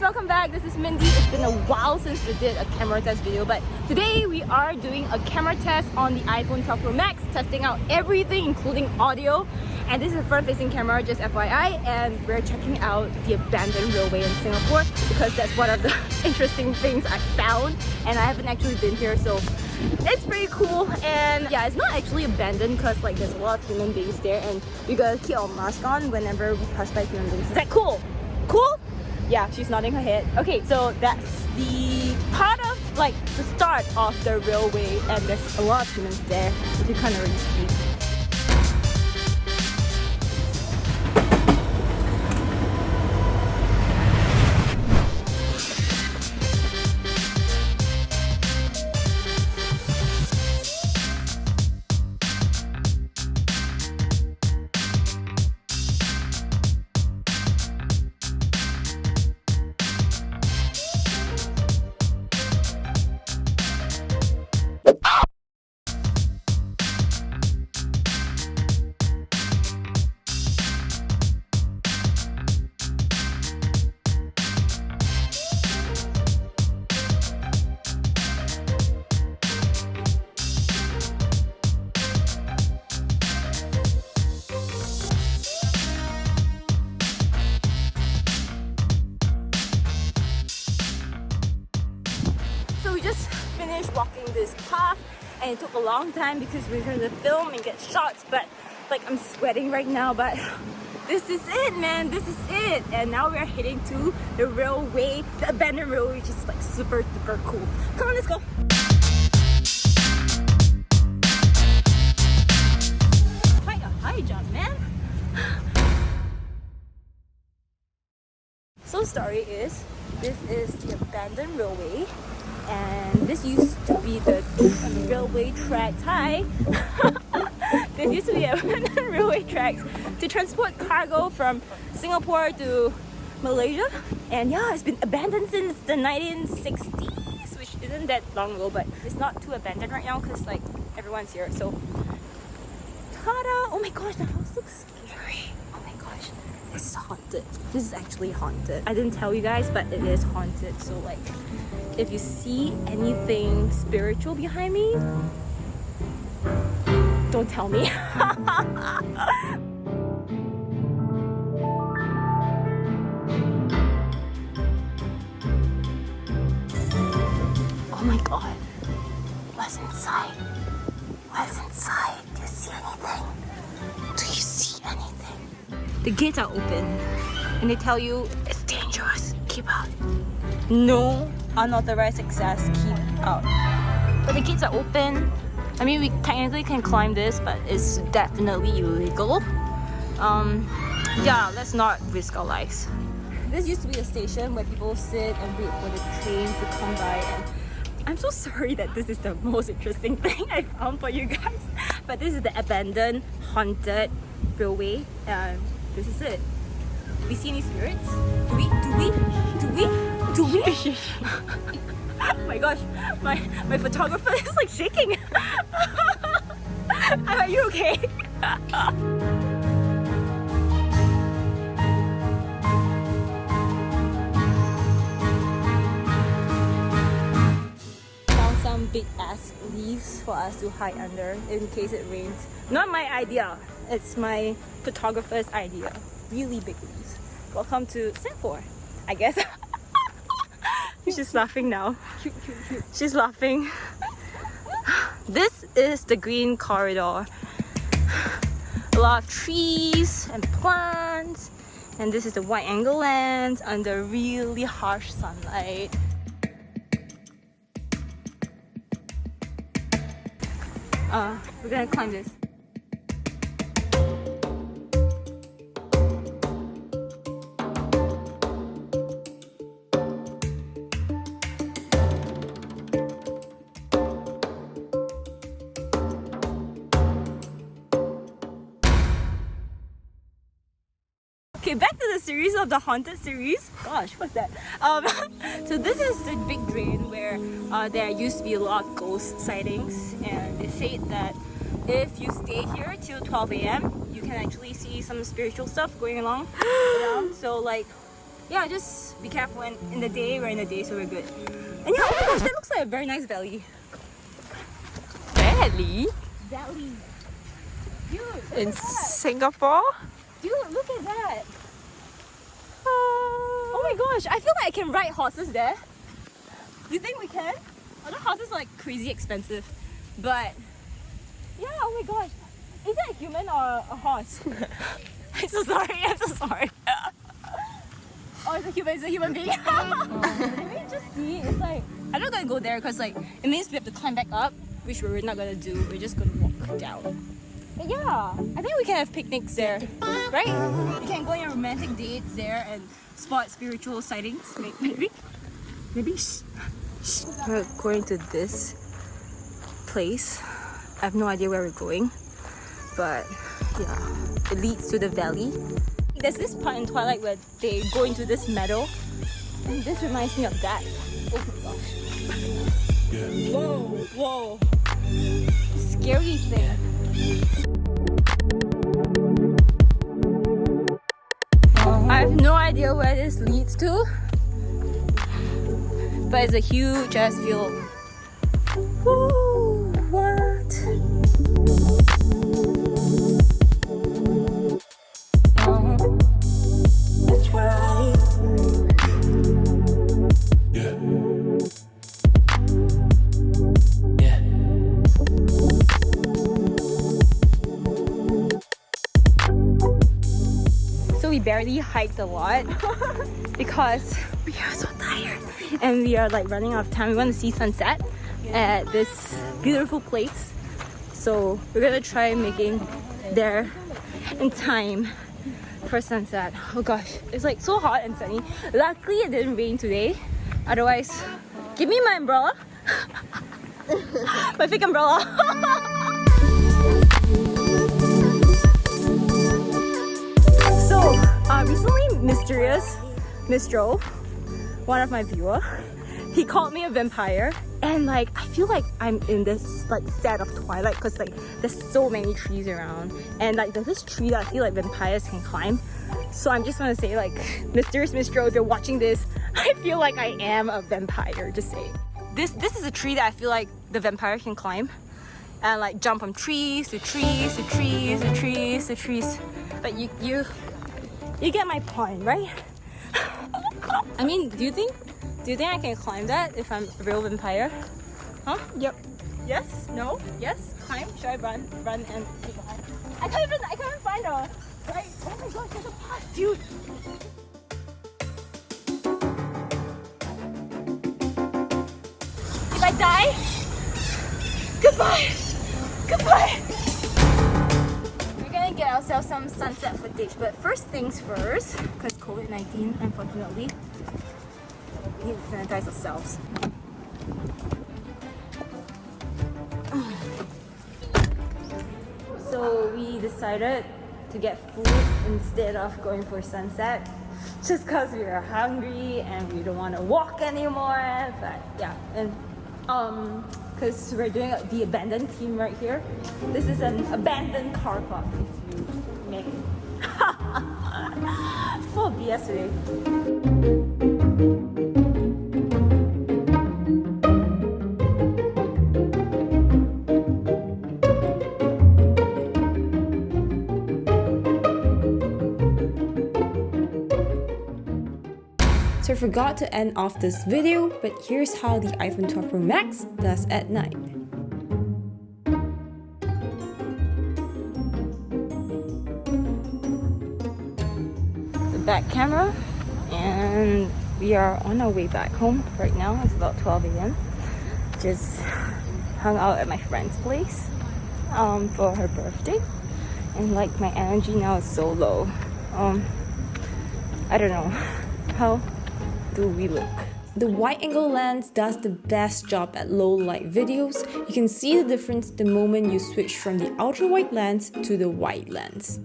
welcome back. This is Mindy. It's been a while since we did a camera test video, but today we are doing a camera test on the iPhone 12 Pro Max, testing out everything including audio. And this is a front-facing camera, just FYI, and we're checking out the abandoned railway in Singapore because that's one of the interesting things I found, and I haven't actually been here, so it's pretty cool. And yeah, it's not actually abandoned because like there's a lot of human beings there, and we gotta keep our mask on whenever we pass by human beings. Is that cool? Cool? Yeah, she's nodding her head. Okay, so that's the part of like the start of the railway, and there's a lot of humans there, if you can't already see. So we just finished walking this path, and it took a long time because we were going to film and get shots, but like I'm sweating right now, but this is it, man, this is it. And now we're heading to the railway, the abandoned railway, which is like super cool. Come on, let's go. Quite a high jump, man. So story is, this is the abandoned railway, and this used to be the railway tracks. Hi! This used to be abandoned railway tracks to transport cargo from Singapore to Malaysia. And yeah, it's been abandoned since the 1960s, which isn't that long ago, but it's not too abandoned right now because like everyone's here. So, ta-da! Oh my gosh, the house looks scary. Oh my gosh, this is haunted. This is actually haunted. I didn't tell you guys, but it is haunted. So like, if you see anything spiritual behind me, don't tell me. Oh my god. What's inside? What's inside? Do you see anything? Do you see anything? The gates are open and they tell you it's dangerous. Keep out. No unauthorized access, keep out. But the gates are open. I mean, we technically can climb this, but it's definitely illegal. Yeah, let's not risk our lives. This used to be a station where people sit and wait for the trains to come by, and I'm so sorry that this is the most interesting thing I found for you guys. But this is the abandoned, haunted railway, and this is it. Do we see any spirits? Do we? Oh my gosh, my photographer is like shaking. Are you okay? Found some big ass leaves for us to hide under in case it rains. Not my idea, it's my photographer's idea. Really big leaves. Welcome to Singapore, I guess. She's laughing now. She's laughing. This is the green corridor. A lot of trees and plants. And this is the wide angle lens under really harsh sunlight. We're gonna climb this. Okay, back to the series of the haunted series. Gosh, what's that? So this is the big drain where there used to be a lot of ghost sightings, and they say that if you stay here till 12 a.m. you can actually see some spiritual stuff going along around. So like, yeah, just be careful. And in the day, we're in the day, so we're good. And yeah, oh my gosh, that looks like a very nice valley. Valley? Valley. Dude, look In at that. Singapore? Dude, look at that. Oh my gosh, I feel like I can ride horses there. You think we can? Although horses are like crazy expensive. But yeah, oh my gosh. Is that a human or a horse? I'm so sorry. Oh, it's a human being. Let me just see. It's like, I'm not gonna go there because like it means we have to climb back up, which we're not gonna do. We're just gonna walk down. But yeah, I think we can have picnics there, right? We can go on romantic dates there and spot spiritual sightings, maybe. We're going to this place. I have no idea where we're going, but yeah, it leads to the valley. There's this part in Twilight where they go into this meadow, and this reminds me of that. Oh my gosh. Whoa. Scary thing. I have no idea where this leads to, but it's a huge ass field. Woo, what? That's right. Yeah. So we barely hiked a lot because we are so tired and we are like running out of time. We want to see sunset at this beautiful place, so we're gonna try making there in time for sunset. Oh gosh, it's like so hot and sunny. Luckily it didn't rain today, otherwise give me my umbrella. My fake umbrella. So recently Mysterious Mistro, one of my viewers, he called me a vampire, and like I feel like I'm in this like set of Twilight because like there's so many trees around, and like there's this tree that I feel like vampires can climb. So I'm just gonna say, like, Mysterious Mistro, if you're watching this, I feel like I am a vampire, just saying. This is a tree that I feel like the vampire can climb and like jump from trees to trees to trees to trees to trees. But you get my point, right? I mean, do you think I can climb that if I'm a real vampire? Huh? Yep. Yes? No? Yes? Climb? Should I run and take a hike? I can't even find a right. Oh my gosh, there's a path, dude. If I die, goodbye. We're gonna get ourselves some sunset footage, but first things first, because COVID-19, unfortunately, we need to sanitize ourselves. So we decided to get food instead of going for sunset, just because we are hungry and we don't want to walk anymore. But yeah, and because we're doing the abandoned theme right here. This is an abandoned car park, if you may. Full of BS today. So I forgot to end off this video, but here's how the iPhone 12 Pro Max does at night. The back camera, and we are on our way back home right now. It's about 12 a.m. Just hung out at my friend's place for her birthday, and like my energy now is so low. I don't know. How do we look? The wide angle lens does the best job at low light videos. You can see the difference the moment you switch from the ultra wide lens to the wide lens.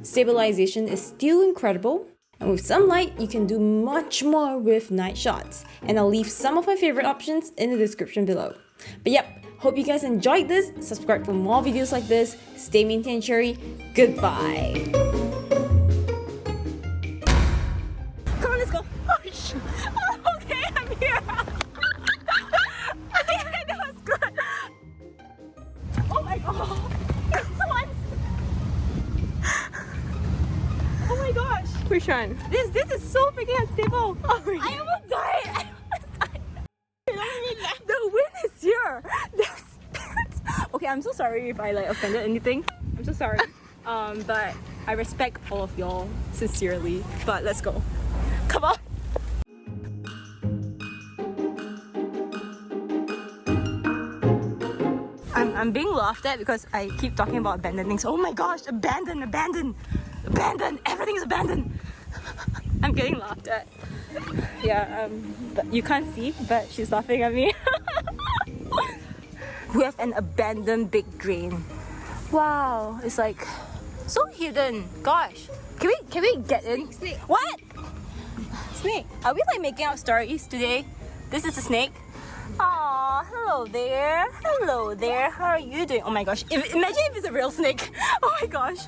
Stabilization is still incredible, and with some light you can do much more with night shots, and I'll leave some of my favorite options in the description below. But yep, hope you guys enjoyed this. Subscribe for more videos like this. Stay maintained cherry. Goodbye. Okay, I'm here. Okay, that was good. Oh my god. Someone's... Oh my gosh. Which one? This is so freaking unstable. Oh, I almost died. I almost died. The wind is here. There's spirits. Okay, I'm so sorry if I like offended anything. I'm so sorry. But I respect all of y'all sincerely. But let's go. Come on. I'm being laughed at because I keep talking about abandoned things. Oh my gosh, abandoned. Everything's abandoned. I'm getting laughed at. Yeah, but you can't see, but she's laughing at me. We have an abandoned big drain. Wow, it's like so hidden. Gosh, can we get in? Snake. What? Snake? Are we like making out stories today? This is a snake. Aw, hello there. Hello there. How are you doing? Oh my gosh. Imagine if it's a real snake. Oh my gosh.